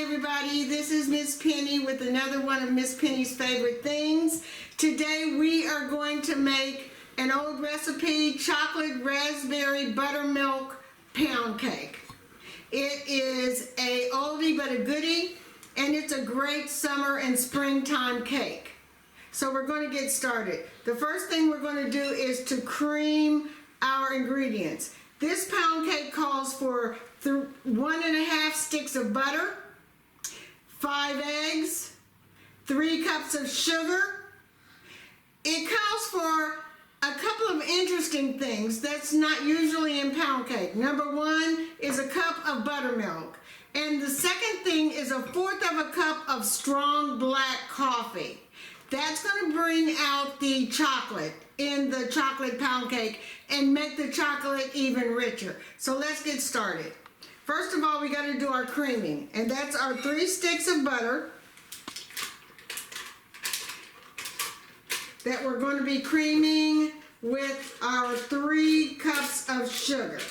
everybody, this is Miss Penny with another one of Miss Penny's favorite things. Today we are going to make an old recipe, chocolate raspberry buttermilk pound cake. It is a oldie but a goodie, and it's a great summer and springtime cake. So we're going to get started. The first thing we're going to do is to cream our ingredients. This pound cake calls for 1.5 sticks of butter, 5 eggs, 3 cups of sugar. It calls for a couple of interesting things that's not usually in pound cake. Number 1 is a cup of buttermilk. And the second thing is 1/4 of a cup of strong black coffee. That's going to bring out the chocolate in the chocolate pound cake and make the chocolate even richer. So let's get started. First of all, we got to do our creaming, and that's our 3 sticks of butter that we're going to be creaming with our 3 cups of sugar.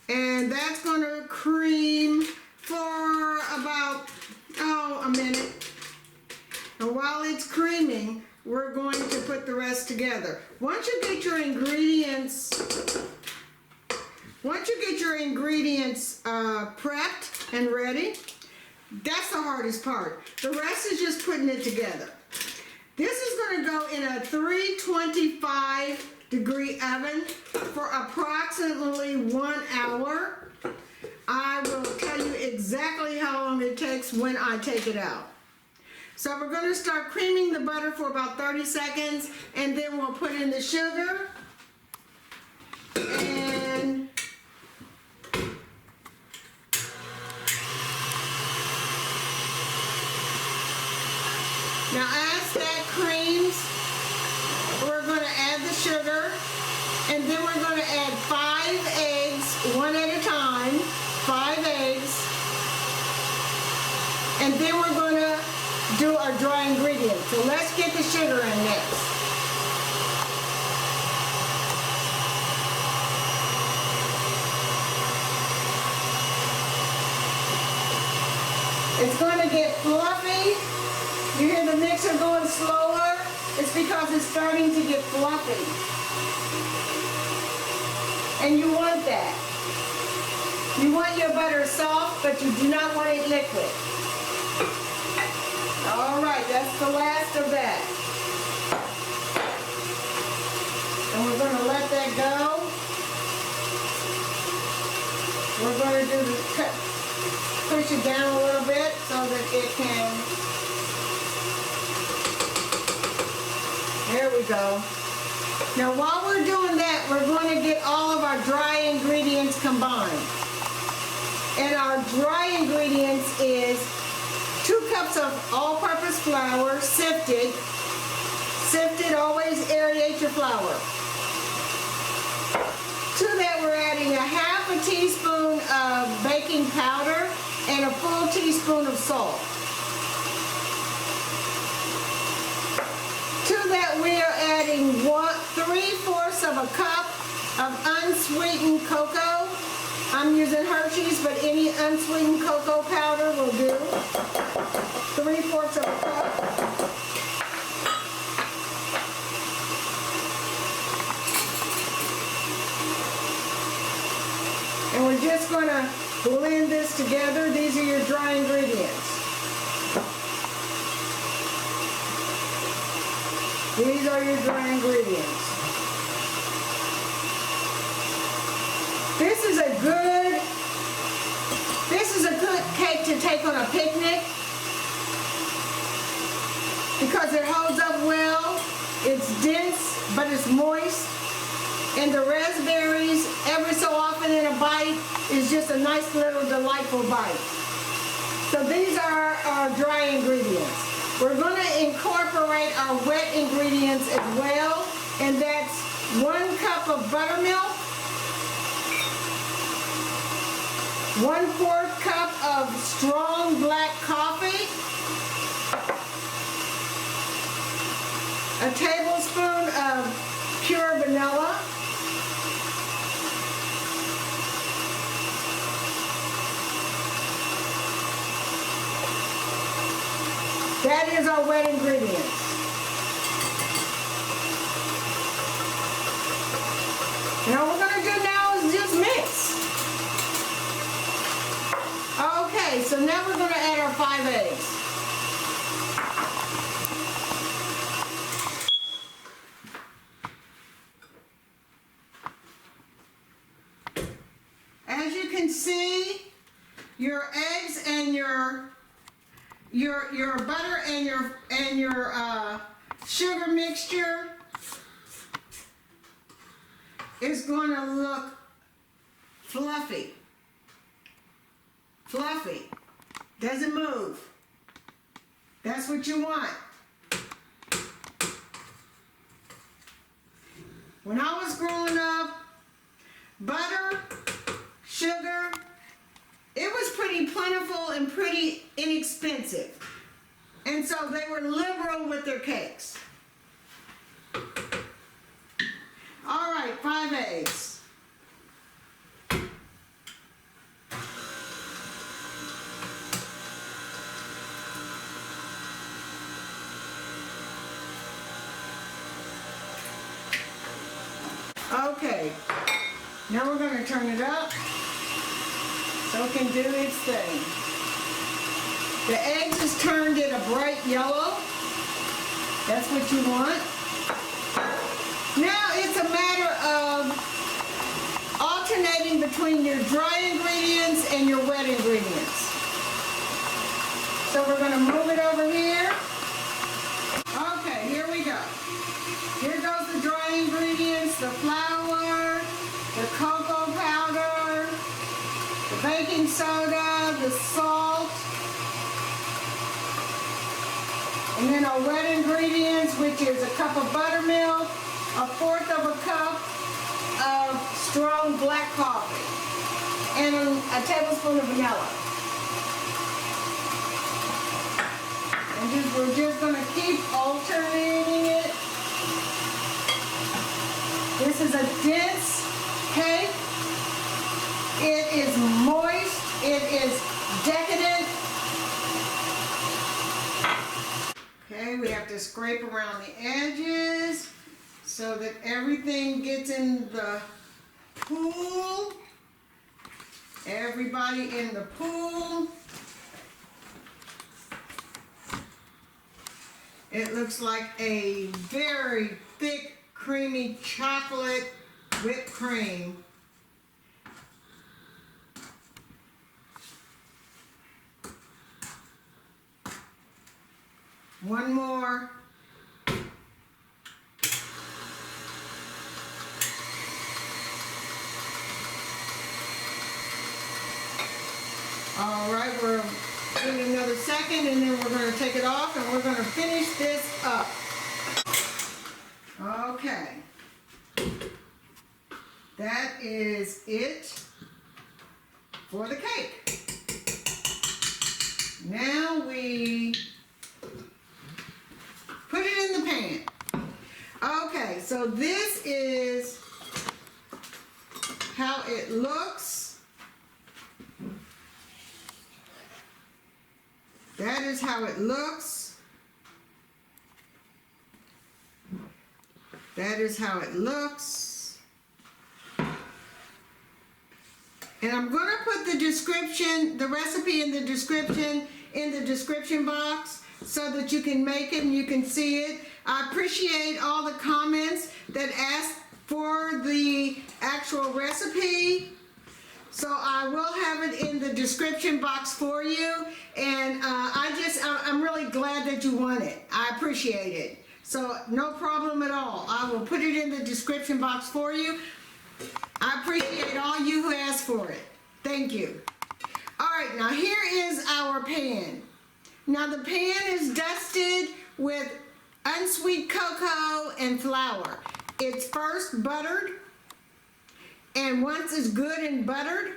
And that's going to cream for about, a minute. And while it's creaming, we're going to put the rest together. Once you get your ingredients prepped and ready, that's the hardest part. The rest is just putting it together. This is going to go in a 325-degree oven for approximately 1 hour. I will tell you exactly how long it takes when I take it out. So we're going to start creaming the butter for about 30 seconds, and then we'll put in the sugar. And now as that creams, we're going to add the sugar, and then we're going to add 5 eggs, one at a time, 5 eggs, and then we're going to do our dry ingredients. So let's get the sugar in next. It's going to get fluffy. You hear the mixer going slower? It's because it's starting to get fluffy. And you want that. You want your butter soft, but you do not want it liquid. All right, that's the last of that. And we're going to let that go. We're going to do the push it down a little bit so that it can. There we go. Now while we're doing that, we're going to get all of our dry ingredients combined. And our dry ingredients is 2 cups of all-purpose flour, sifted. Sifted, always aerate your flour. To that we're adding 1/2 teaspoon of baking powder and a full teaspoon of salt. To that we are adding 3/4 of a cup of unsweetened cocoa. I'm using Hershey's, but any unsweetened cocoa powder will do. 3/4 of a cup. And we're just going to blend this together. These are your dry ingredients. These are your dry ingredients. This is a good cake to take on a picnic because it holds up well. It's dense, but it's moist. And the raspberries, every so often in a bite, is just a nice little delightful bite. So these are our dry ingredients. We're going to incorporate our wet ingredients as well, and that's 1 cup of buttermilk, 1/4 cup of strong black coffee, a tablespoon of pure vanilla, That is our wet ingredient. Now what we're going to do now is just mix. Okay, so now we're going to add our 5 eggs. As you can see, your eggs and your butter and your sugar mixture is going to look fluffy. Fluffy. Doesn't move. That's what you want. When I was growing up, butter, sugar, it was pretty plentiful and pretty inexpensive. And so they were liberal with their cakes. All right, 5 eggs. Okay, now we're going to turn it up so it can do its thing. The eggs is turned it a bright yellow. That's what you want. Now it's a matter of alternating between your dry ingredients and your wet ingredients. So we're going to move it over here. Okay, here we go. Here goes the dry ingredients, the flour, the cocoa powder, the baking soda, the salt, and then our wet ingredients, which is a cup of buttermilk, 1/4 of a cup of strong black coffee, and a tablespoon of vanilla. And we're just going to keep alternating it. This is a dense cake. It is moist. It is decadent. Okay, we have to scrape around the edges so that everything gets in the pool. Everybody in the pool. It looks like a very thick, creamy chocolate whipped cream. One more. All right, we're doing another second and then we're going to take it off and we're going to finish this up. Okay. That is it for the cake. Now we put it in the pan. Okay, so this is how it looks. That is how it looks. That is how it looks. And I'm going to put the description, the recipe in the description box so that you can make it and you can see it. I appreciate all the comments that asked for the actual recipe. So I will have it in the description box for you. And I'm really glad that you want it. I appreciate it. So no problem at all. I will put it in the description box for you. I appreciate all you who asked for it. Thank you. All right, now here is our pan. Now the pan is dusted with unsweet cocoa and flour. It's first buttered, and once it's good and buttered,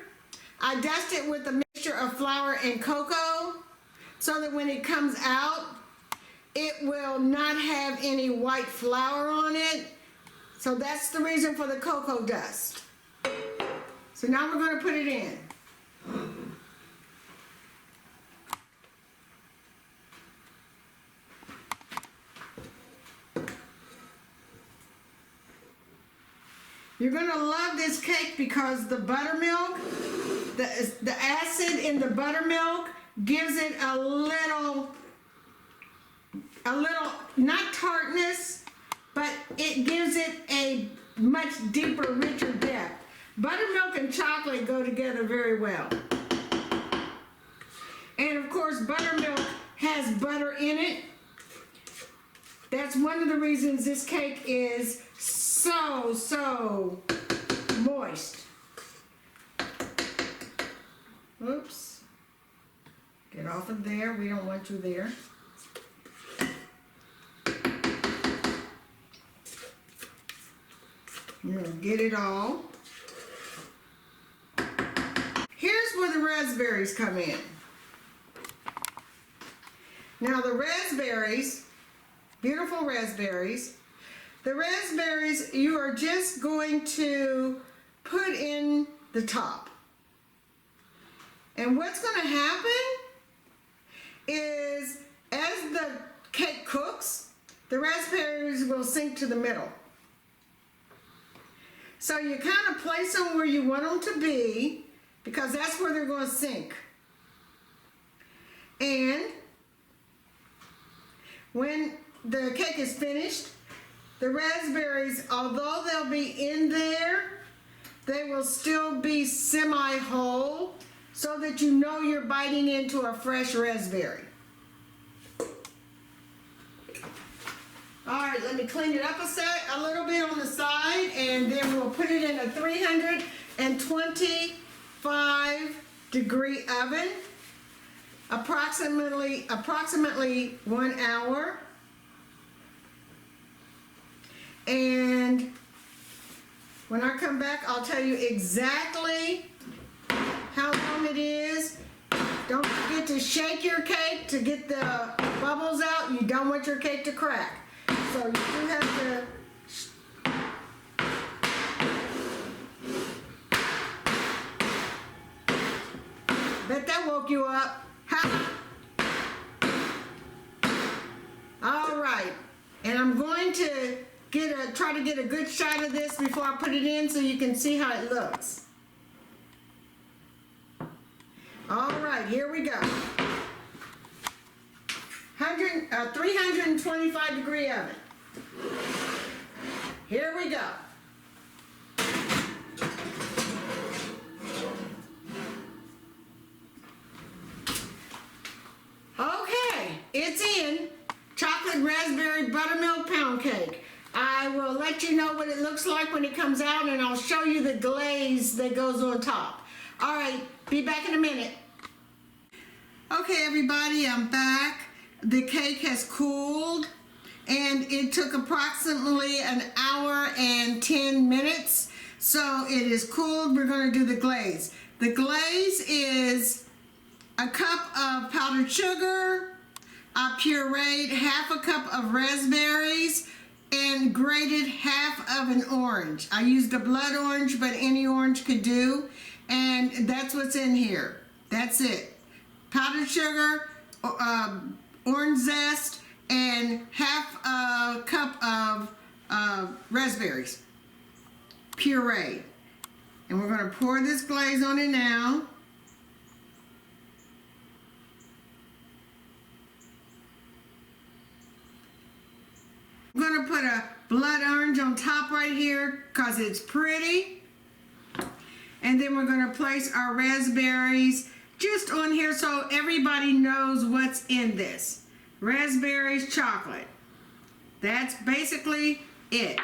I dust it with a mixture of flour and cocoa so that when it comes out, it will not have any white flour on it. So that's the reason for the cocoa dust. So now we're going to put it in. You're gonna love this cake because the buttermilk, the acid in the buttermilk gives it a little, not tartness, but it gives it a much deeper, richer depth. Buttermilk and chocolate go together very well. And of course, buttermilk has butter in it. That's one of the reasons this cake is so moist. Oops. Get off of there. We don't want you there. I'm going to get it all. Here's where the raspberries come in. Now the raspberries, beautiful raspberries, the raspberries you are just going to put in the top. And what's going to happen is as the cake cooks, the raspberries will sink to the middle. So you kind of place them where you want them to be because that's where they're going to sink. And when the cake is finished, the raspberries, although they'll be in there, they will still be semi-whole so that you know you're biting into a fresh raspberry. All right, let me clean it up a little bit on the side, and then we'll put it in a 325-degree oven, approximately 1 hour. And when I come back, I'll tell you exactly how long it is. Don't forget to shake your cake to get the bubbles out. You don't want your cake to crack. So you do have to bet that woke you up. Ha! All right, and I'm going to try to get a good shot of this before I put it in so you can see how it looks. All right, here we go. 325-degree oven. Here we go. Okay, it's in. Chocolate raspberry buttermilk pound cake. I will let you know what it looks like when it comes out, and I'll show you the glaze that goes on top. All right, be back in a minute. Okay, everybody, I'm back. The cake has cooled, and it took approximately 1 hour and 10 minutes. So it is cooled. We're going to do the glaze. The glaze is a cup of powdered sugar, I pureed half a cup of raspberries, and grated half of an orange. I used a blood orange, but any orange could do. And that's what's in here. That's it. Powdered sugar, orange zest, and half a cup of raspberries, pureed. And we're going to pour this glaze on it now. I'm going to put a blood orange on top right here because it's pretty. And then we're going to place our raspberries just on here so everybody knows what's in this. Raspberries, chocolate. That's basically it.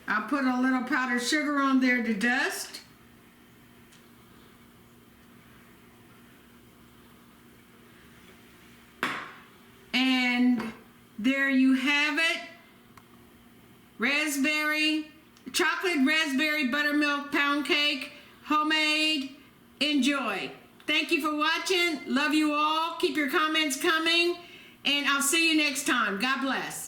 I'll put a little powdered sugar on there to dust. And there you have it. Chocolate raspberry buttermilk pound cake, homemade. Enjoy. Thank you for watching. Love you all. Keep your comments coming. And I'll see you next time. God bless.